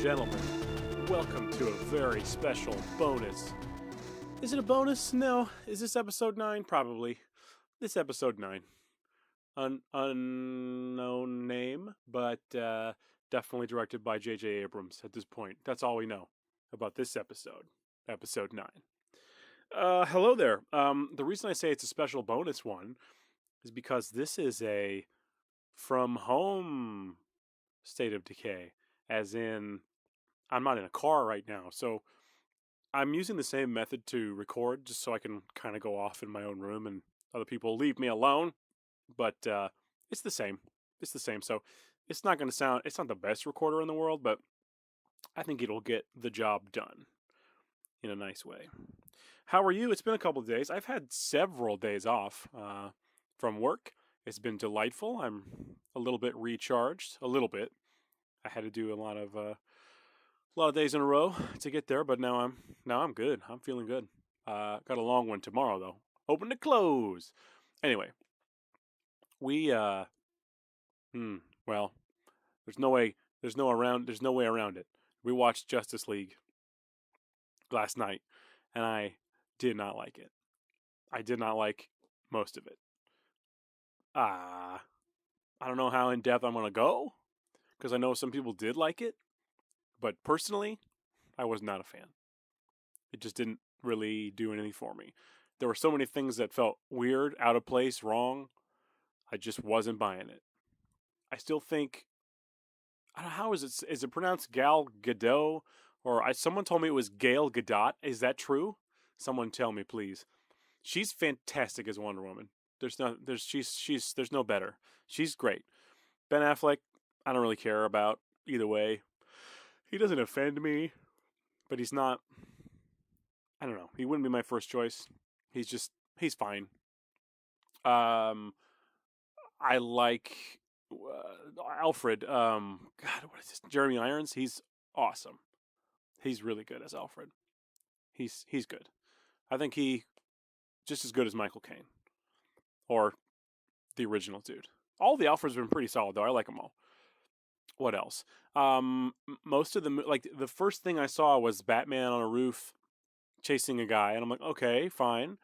gentlemen, welcome to a very special bonus. Is it a bonus? No. Is this episode 9? Probably. This episode 9. Unknown name, but definitely directed by J.J. Abrams at this point. That's all we know about this episode. Episode 9. Hello there. The reason I say it's a special bonus one is because this is a from home state of decay, as in I'm not in a car right now, so I'm using the same method to record just so I can kind of go off in my own room and other people leave me alone, but it's the same. It's the same, so it's not going to sound, it's not the best recorder in the world, but I think it'll get the job done in a nice way. How are you? It's been a couple of days. I've had several days off from work. It's been delightful. I'm a little bit recharged, a little bit. I had to do a lot of days in a row to get there, but now I'm good. I'm feeling good. Got a long one tomorrow though. Open to close. Anyway, we well, there's no way around it. We watched Justice League last night, and I did not like it. I did not like most of it. I don't know how in depth I'm gonna go, because I know some people did like it, but personally, I was not a fan. It just didn't really do anything for me. There were so many things that felt weird, out of place, wrong. I just wasn't buying it. I still think, I don't know, how is it pronounced Gal Gadot? Or someone told me it was Gail Gadot. Is that true? Someone tell me, please. She's fantastic as Wonder Woman. There's no better. She's great. Ben Affleck, I don't really care about either way. He doesn't offend me, but he's not, I don't know. He wouldn't be my first choice. He's fine. I like Alfred. God, what is this? Jeremy Irons. He's awesome. He's really good as Alfred. He's good. I think he just as good as Michael Caine or the original dude. All the Alfreds have been pretty solid though. I like them all. What else? Most of them, like the first thing I saw was Batman on a roof chasing a guy, and I'm like, okay, fine.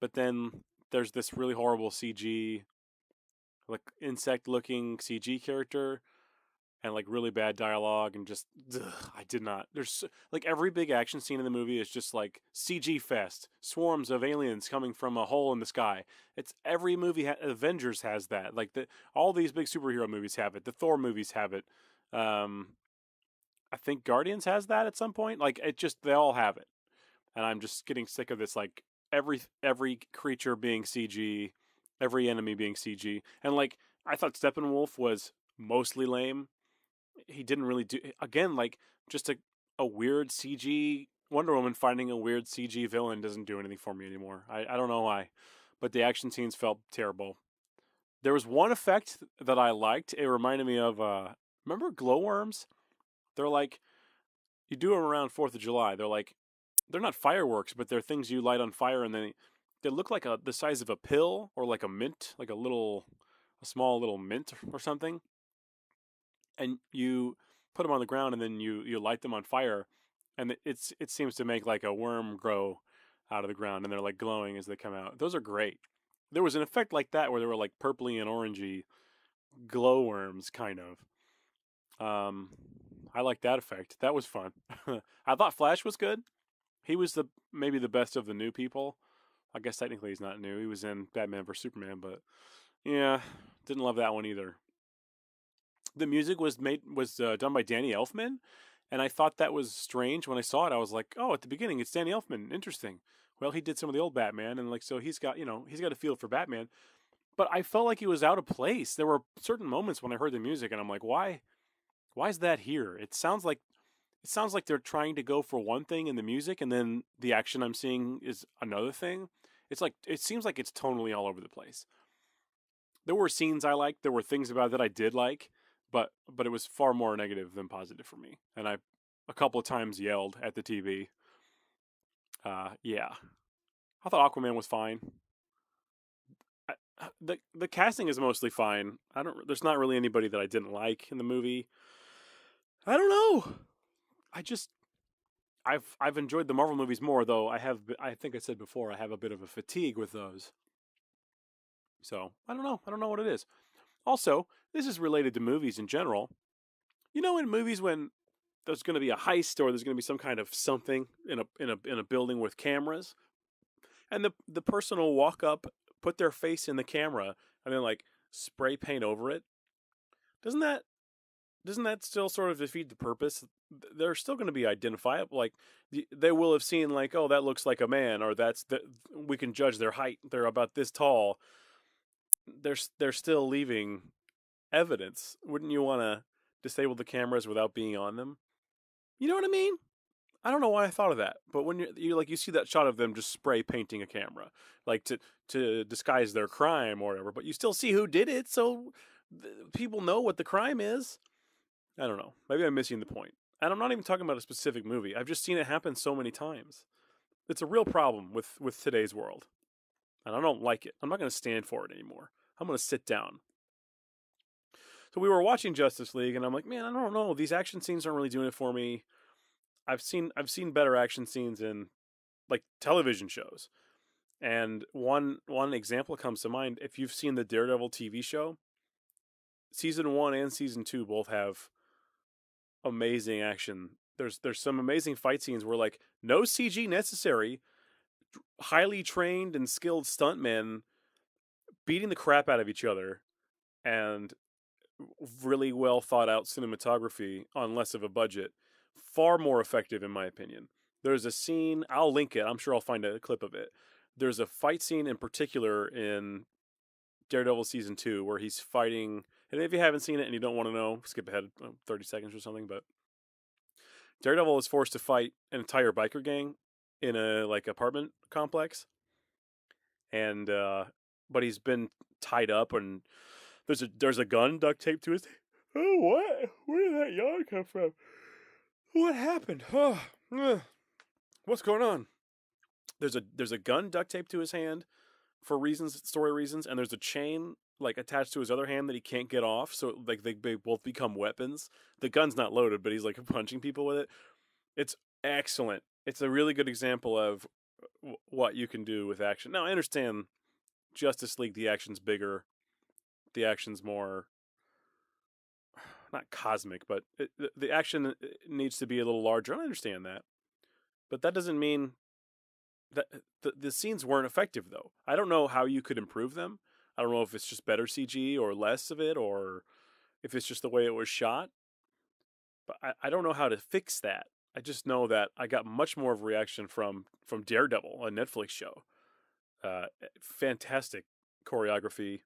But then there's this really horrible CG, like insect-looking CG character, and like really bad dialogue, and just I did not. There's like every big action scene in the movie is just like CG fest, swarms of aliens coming from a hole in the sky. It's every movie. Avengers has that. Like all these big superhero movies have it. The Thor movies have it. I think Guardians has that at some point. Like they all have it, and I'm just getting sick of this. Like every creature being CG, every enemy being CG, and like I thought Steppenwolf was mostly lame. He didn't really do, again, like just a weird CG Wonder Woman fighting a weird CG villain doesn't do anything for me anymore. I don't know why, but the action scenes felt terrible. There was one effect that I liked. It reminded me of remember glowworms? They're like, you do them around 4th of July. They're not fireworks, but they're things you light on fire, and they look like the size of a pill or like a mint, like a small little mint or something. And you put them on the ground, and then you light them on fire, and it seems to make like a worm grow out of the ground, and they're like glowing as they come out. Those are great. There was an effect like that where they were like purpley and orangey glowworms, kind of. I like that effect. That was fun. I thought Flash was good. He was maybe the best of the new people. I guess technically he's not new. He was in Batman vs Superman, but yeah, didn't love that one either. The music was done by Danny Elfman, and I thought that was strange when I saw it. I was like, oh, at the beginning it's Danny Elfman. Interesting. Well, he did some of the old Batman, and like so he's got a feel for Batman. But I felt like he was out of place. There were certain moments when I heard the music, and I'm like, why is that here? It sounds like they're trying to go for one thing in the music, and then the action I'm seeing is another thing. It seems like it's tonally all over the place. There were scenes I liked. There were things about it that I did like. But it was far more negative than positive for me. And I a couple of times yelled at the TV. Yeah. I thought Aquaman was fine. The casting is mostly fine. There's not really anybody that I didn't like in the movie. I don't know. I just I've enjoyed the Marvel movies more, though. I think I said before I have a bit of a fatigue with those. So I don't know. I don't know what it is. Also, this is related to movies in general. You know, in movies when there's going to be a heist or there's going to be some kind of something in a building with cameras, and the person will walk up, put their face in the camera, and then like spray paint over it. Doesn't that doesn't that still sort of defeat the purpose? They're still going to be identifiable. Like they will have seen, like, oh, that looks like a man, or we can judge their height. They're about this tall. They're still leaving evidence. Wouldn't you want to disable the cameras without being on them? You know what I mean? I don't know why I thought of that, but when you see that shot of them just spray painting a camera, like to disguise their crime or whatever, but you still see who did it, so people know what the crime is. I don't know. Maybe I'm missing the point. And I'm not even talking about a specific movie. I've just seen it happen so many times. It's a real problem with today's world, and I don't like it. I'm not going to stand for it anymore. I'm going to sit down. So we were watching Justice League, and I'm like, man, I don't know. These action scenes aren't really doing it for me. I've seen better action scenes in like television shows. And one example comes to mind. If you've seen the Daredevil TV show, season 1 and season 2 both have amazing action. There's some amazing fight scenes where like no CG necessary, highly trained and skilled stuntmen beating the crap out of each other, and really well thought out cinematography on less of a budget. Far more effective, in my opinion. There's a scene, I'll link it, I'm sure I'll find a clip of it. There's a fight scene in particular in Daredevil season 2 where he's fighting, and if you haven't seen it and you don't want to know, skip ahead 30 seconds or something, but Daredevil is forced to fight an entire biker gang in a like apartment complex, and but he's been tied up, and there's a gun duct taped to his. Oh, what? Where did that yarn come from? What happened? Oh, what's going on? There's a gun duct taped to his hand for story reasons, and there's a chain like attached to his other hand that he can't get off. So like they both become weapons. The gun's not loaded, but he's like punching people with it. It's excellent. It's a really good example of what you can do with action. Now I understand Justice League, the action's bigger, the action's more not cosmic, but the action needs to be a little larger. I understand that, but that doesn't mean that the scenes weren't effective, though. I don't know how you could improve them. I don't know if it's just better CG or less of it, or if it's just the way it was shot. But I don't know how to fix that. I just know that I got much more of a reaction from Daredevil, a Netflix show. Fantastic choreography.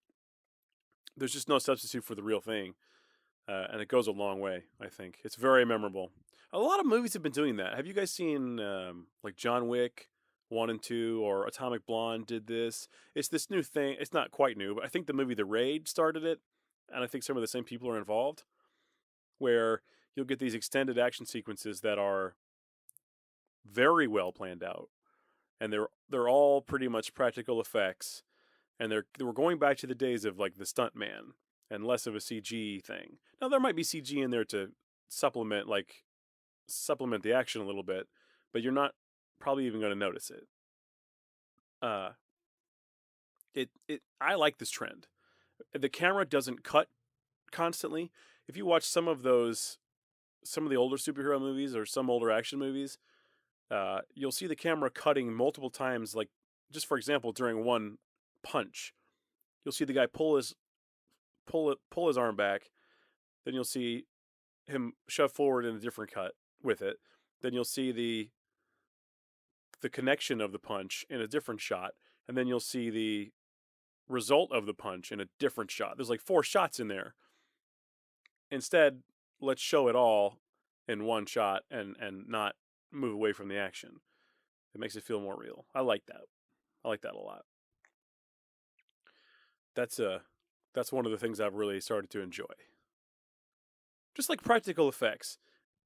There's just no substitute for the real thing. And it goes a long way, I think. It's very memorable. A lot of movies have been doing that. Have you guys seen like John Wick 1 and 2 or Atomic Blonde did this? It's this new thing. It's not quite new, but I think the movie The Raid started it. And I think some of the same people are involved, where you'll get these extended action sequences that are very well planned out. And they're all pretty much practical effects. And we're going back to the days of like the stuntman and less of a CG thing. Now there might be CG in there to supplement the action a little bit, but you're not probably even going to notice it. I like this trend. The camera doesn't cut constantly. If you watch some of the older superhero movies or some older action movies, you'll see the camera cutting multiple times. Like just for example, during one punch, you'll see the guy pull his arm back, then you'll see him shove forward in a different cut with it. Then you'll see the connection of the punch in a different shot, and then you'll see the result of the punch in a different shot. There's like 4 shots in there. Instead, let's show it all in one shot and not move away from the action. It makes it feel more real. I like that. I like that a lot. That's one of the things I've really started to enjoy. Just like practical effects,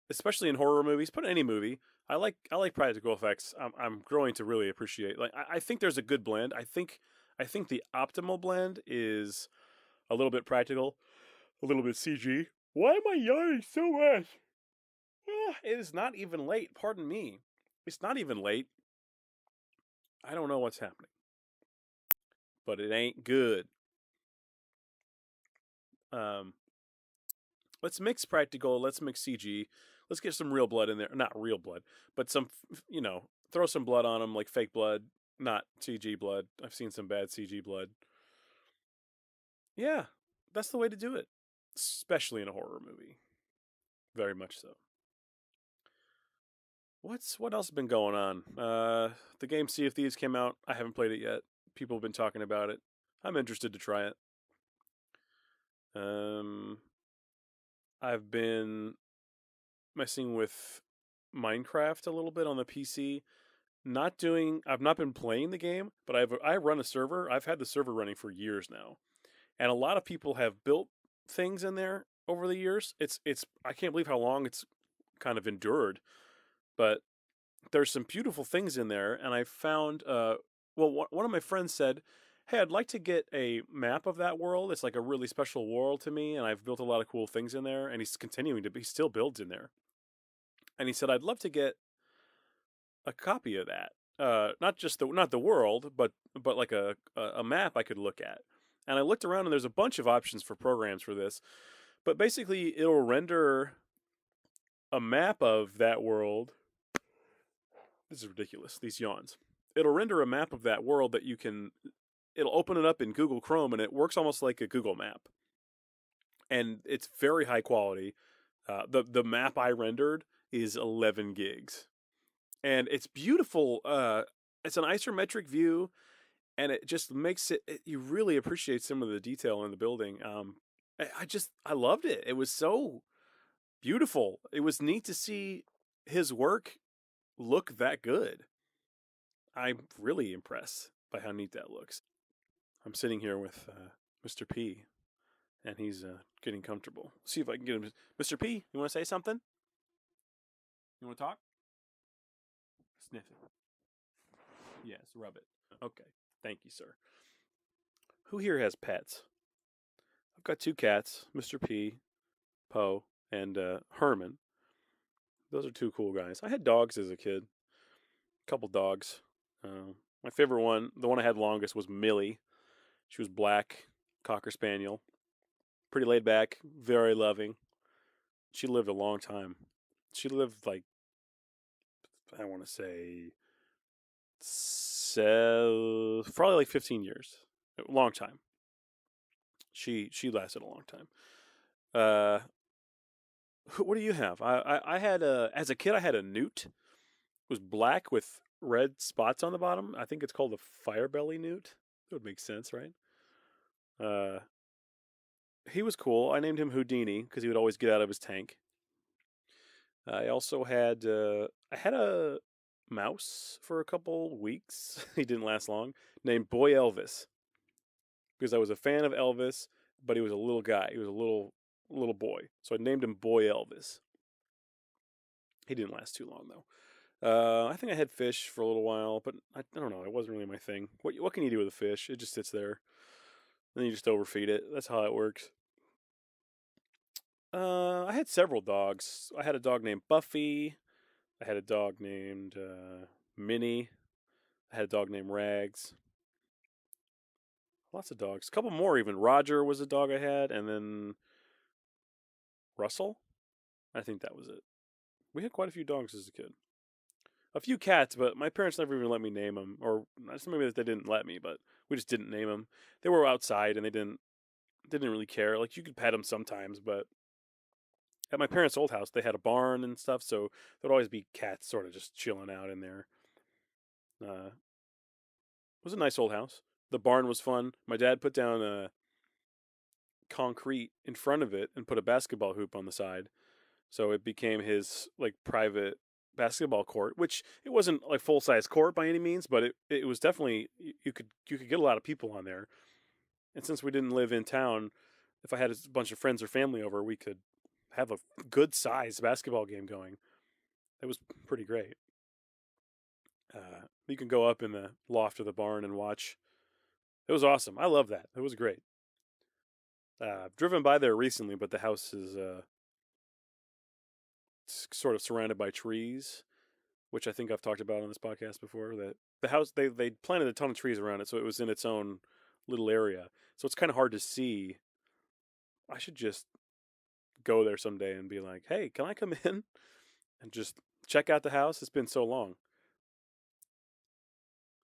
especially in horror movies, but any movie. I like practical effects. I'm growing to really appreciate. Like I think there's a good blend. I think the optimal blend is a little bit practical, a little bit CG. Why am I yawning so much? It is not even late. Pardon me. It's not even late. I don't know what's happening, but it ain't good. Um, let's mix practical. Let's mix CG. Let's get some real blood in there. Not real blood, but some, throw some blood on them, like fake blood, not CG blood. I've seen some bad CG blood. Yeah, that's the way to do it, especially in a horror movie. Very much so. What else has been going on? The game Sea of Thieves came out. I haven't played it yet. People have been talking about it. I'm interested to try it. Um, I've been messing with Minecraft a little bit on the PC. I've not been playing the game, but I run a server. I've had the server running for years now, and a lot of people have built things in there over the years. It's I can't believe how long it's kind of endured, but there's some beautiful things in there, and I found one of my friends said, "Hey, I'd like to get a map of that world. It's like a really special world to me, and I've built a lot of cool things in there." And he still builds in there, and he said, "I'd love to get a copy of that. Not the world, but like a map I could look at." And I looked around, and there's a bunch of options for programs for this, but basically it'll render a map of that world. This is ridiculous. These yawns. It'll render a map of that world that it'll open it up in Google Chrome, and it works almost like a Google map. And it's very high quality. The map I rendered is 11 gigs. And it's beautiful. It's an isometric view, and it just makes you really appreciate some of the detail in the building. I loved it. It was so beautiful. It was neat to see his work look that good. I'm really impressed by how neat that looks. I'm sitting here with Mr. P, and he's getting comfortable. See if I can get him. Mr. P, you want to say something? You want to talk? Sniff it. Yes, rub it. Okay. Thank you, sir. Who here has pets? I've got 2 cats, Mr. P, Poe, and Herman. Those are 2 cool guys. I had dogs as a kid. A couple dogs. My favorite one, the one I had longest, was Millie. She was black, Cocker Spaniel. Pretty laid back, very loving. She lived a long time. She lived like, I want to say, probably like 15 years. A long time. She lasted a long time. What do you have? I had as a kid I had a newt. It was black with red spots on the bottom. I think it's called a firebelly newt. That would make sense, right? Uh, he was cool. I named him Houdini because he would always get out of his tank. I also had I had a mouse for a couple weeks. He didn't last long. Named Boy Elvis because I was a fan of Elvis, but he was a little guy. He was a little boy, so I named him Boy Elvis. He didn't last too long though. I think I had fish for a little while, but I don't know. It wasn't really my thing. What can you do with a fish? It just sits there. Then you just overfeed it. That's how it works. I had several dogs. I had a dog named Buffy. I had a dog named Minnie. I had a dog named Rags. Lots of dogs. A couple more even. Roger was a dog I had, and then Russell. I think that was it. We had quite a few dogs as a kid. A few cats, but my parents never even let me name them, or maybe that they didn't let me, but we just didn't name them. They were outside, and they didn't really care. Like you could pet them sometimes, but at my parents' old house, they had a barn and stuff, so there'd always be cats sort of just chilling out in there. It was a nice old house. The barn was fun. My dad put down a concrete in front of it and put a basketball hoop on the side, so it became his like private basketball court. Which it wasn't like full size court by any means, but it was definitely you could get a lot of people on there. And since we didn't live in town, if I had a bunch of friends or family over, we could have a good size basketball game going. It was pretty great. You can go up in the loft of the barn and watch. It was awesome. I love that. It was great. I've driven by there recently, but the house is sort of surrounded by trees, which I think I've talked about on this podcast before. That the house they planted a ton of trees around it, so it was in its own little area. So it's kind of hard to see. I should just go there someday and be like, "Hey, can I come in and just check out the house? It's been so long."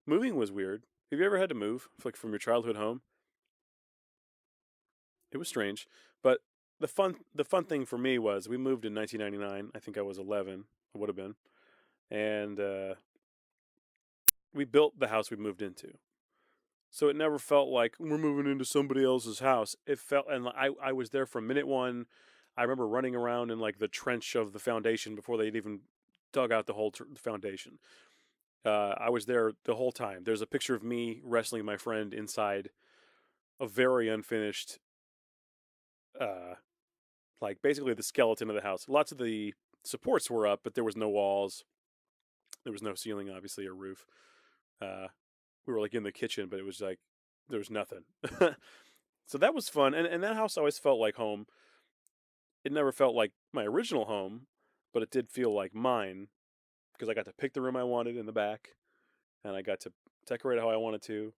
Moving was weird. Have you ever had to move like from your childhood home? It was strange, but the fun thing for me was we moved in 1999. I think I was 11. I would have been, and we built the house we moved into. So it never felt like we're moving into somebody else's house. It felt, and I was there from minute one. I remember running around in like the trench of the foundation before they'd even dug out the whole foundation. I was there the whole time. There's a picture of me wrestling my friend inside a very unfinished, uh, like basically the skeleton of the house. Lots of the supports were up, but there was no walls. There was no ceiling, obviously, or roof. Uh, we were like in the kitchen, but it was like there was nothing. So that was fun, and that house always felt like home. It never felt like my original home, but it did feel like mine because I got to pick the room I wanted in the back, and I got to decorate it how I wanted to,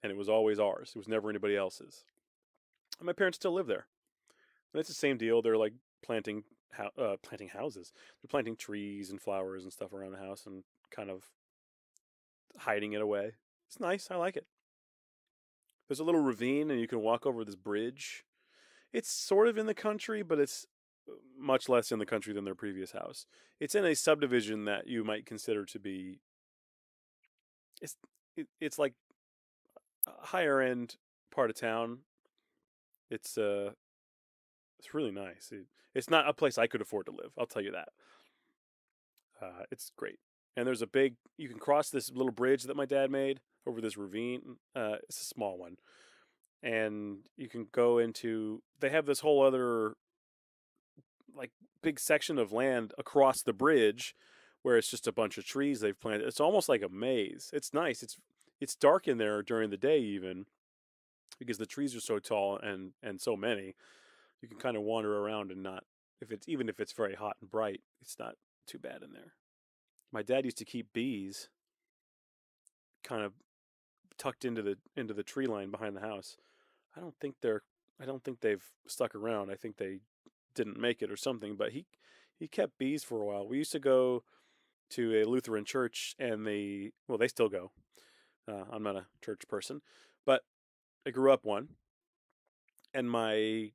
and it was always ours. It was never anybody else's. And my parents still live there. And it's the same deal. They're like planting houses. They're planting trees and flowers and stuff around the house and kind of hiding it away. It's nice. I like it. There's a little ravine, and you can walk over this bridge. It's sort of in the country, but it's much less in the country than their previous house. It's in a subdivision that you might consider to be it's it's like a higher end part of town. It's it's really nice. It's not a place I could afford to live. I'll tell you that. It's great. And there's a big you can cross this little bridge that my dad made over this ravine. It's a small one, and you can go into. They have this whole other like big section of land across the bridge where it's just a bunch of trees they've planted. It's almost like a maze. It's nice. It's dark in there during the day even because the trees are so tall and so many. You can kind of wander around and not if it's even if it's very hot and bright, it's not too bad in there. My dad used to keep bees kind of tucked into the tree line behind the house. I don't think they're I don't think they've stuck around. I think they didn't make it or something, but he kept bees for a while. We used to go to a Lutheran church and they still go. I'm not a church person, but I grew up one and my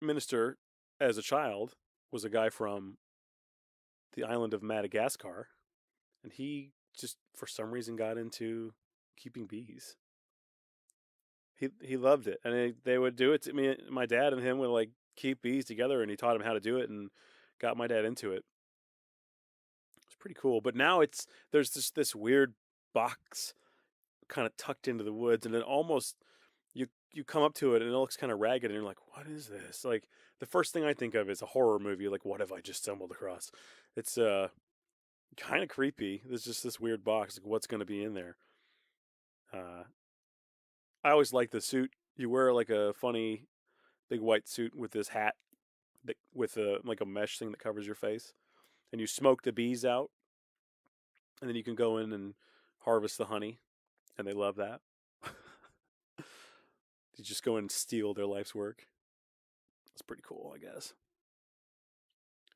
minister as a child was a guy from the island of Madagascar and he just for some reason got into keeping bees. He loved it, and they would do it to me. My dad and him would like keep bees together, and he taught him how to do it, and got my dad into it. It's pretty cool. But now there's this weird box kind of tucked into the woods, and it almost you come up to it, and it looks kind of ragged, and you're like, what is this? Like the first thing I think of is a horror movie. Like what have I just stumbled across? It's kind of creepy. There's just this weird box. Like what's going to be in there? Uh, I always like the suit. You wear like a funny big white suit with this hat that with a like a mesh thing that covers your face, and you smoke the bees out, and then you can go in and harvest the honey, and they love that. You just go in and steal their life's work. It's pretty cool, I guess.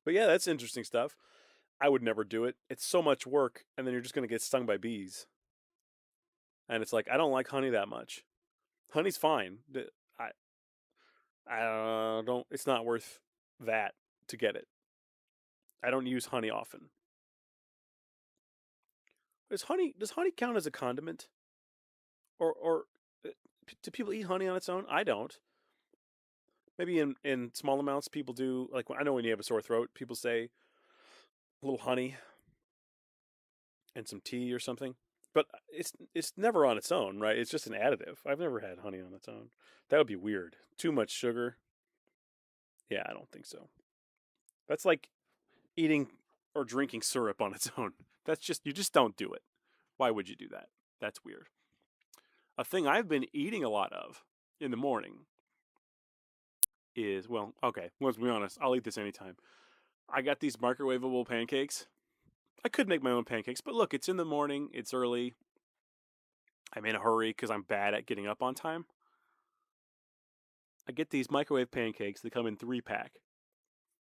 But yeah, that's interesting stuff. I would never do it. It's so much work, and then you're just gonna get stung by bees. And it's like I don't like honey that much. Honey's fine. I I don't. It's not worth that to get it. I don't use honey often. Does honey count as a condiment? Or uh, do people eat honey on its own? I don't. Maybe in small amounts people do. Like I know when you have a sore throat, people say a little honey and some tea or something. But it's never on its own, right? It's just an additive. I've never had honey on its own. That would be weird. Too much sugar. Yeah, I don't think so. That's like eating or drinking syrup on its own. That's just you just don't do it. Why would you do that? That's weird. A thing I've been eating a lot of in the morning is, well, okay, let's be honest. I'll eat this anytime. I got these microwavable pancakes. I could make my own pancakes, but look, it's in the morning. It's early. I'm in a hurry because I'm bad at getting up on time. I get these microwave pancakes. They come in 3-pack.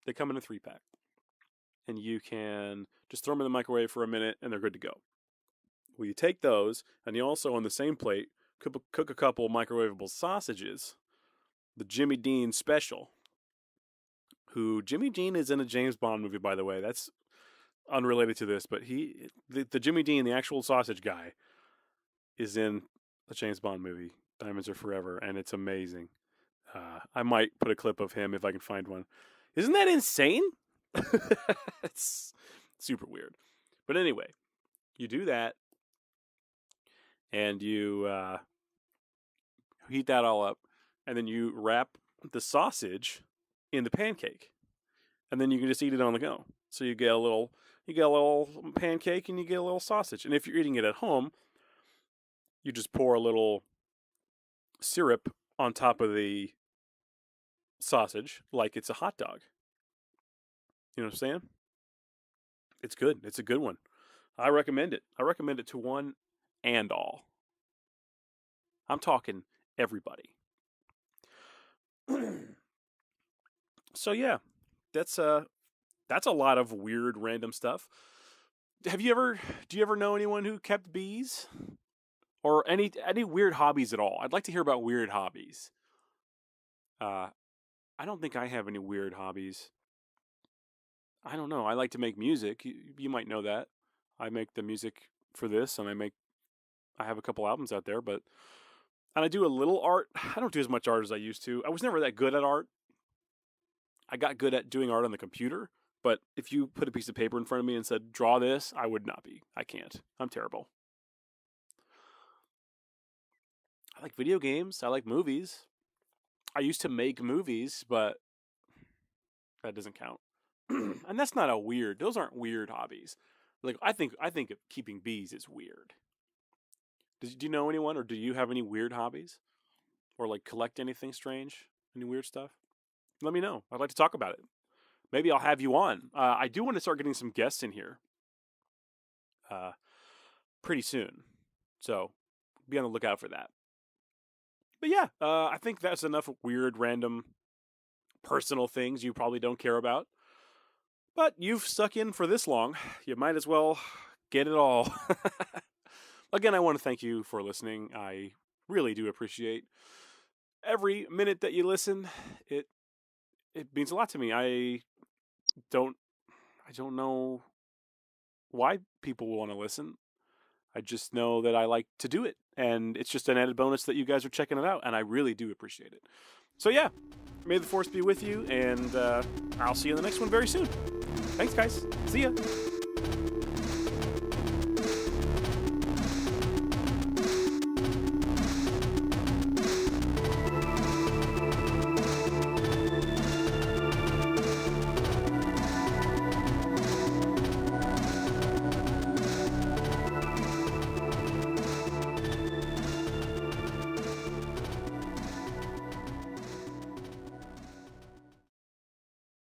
They come in a 3-pack. And you can just throw them in the microwave for a minute and they're good to go. Well, you take those and you also, on the same plate, cook a couple microwavable sausages. The Jimmy Dean special. Jimmy Dean is in a James Bond movie, by the way. That's unrelated to this, but the Jimmy Dean, the actual sausage guy, is in a James Bond movie, Diamonds Are Forever, and it's amazing. I might put a clip of him if I can find one. Isn't that insane? It's super weird. But anyway, you do that, and you heat that all up, and then you wrap the sausage in the pancake, and then you can just eat it on the go. So you get a little pancake and you get a little sausage. And if you're eating it at home, you just pour a little syrup on top of the sausage like it's a hot dog. You know what I'm saying? It's good. It's a good one. I recommend it. I recommend it to one and all. I'm talking everybody. So yeah, that's a lot of weird random stuff. Do you ever know anyone who kept bees? Or any weird hobbies at all? I'd like to hear about weird hobbies. I don't think I have any weird hobbies. I don't know. I like to make music. You might know that. I make the music for this, and I have a couple albums out there, and I do a little art. I don't do as much art as I used to. I was never that good at art. I got good at doing art on the computer, but if you put a piece of paper in front of me and said, draw this, I would not be. I can't. I'm terrible. I like video games. I like movies. I used to make movies, but that doesn't count. And that's not those aren't weird hobbies. Like, I think of keeping bees is weird. Do you know anyone, or do you have any weird hobbies? Or like collect anything strange? Any weird stuff? Let me know. I'd like to talk about it. Maybe I'll have you on. I do want to start getting some guests in here pretty soon. So be on the lookout for that. But yeah, I think that's enough weird, random, personal things you probably don't care about. But you've stuck in for this long. You might as well get it all. Again, I want to thank you for listening. I really do appreciate every minute that you listen. It means a lot to me. I don't know why people want to listen. I just know that I like to do it, and it's just an added bonus that you guys are checking it out, and I really do appreciate it. So yeah, may the force be with you, and I'll see you in the next one very soon. Thanks, guys. See ya.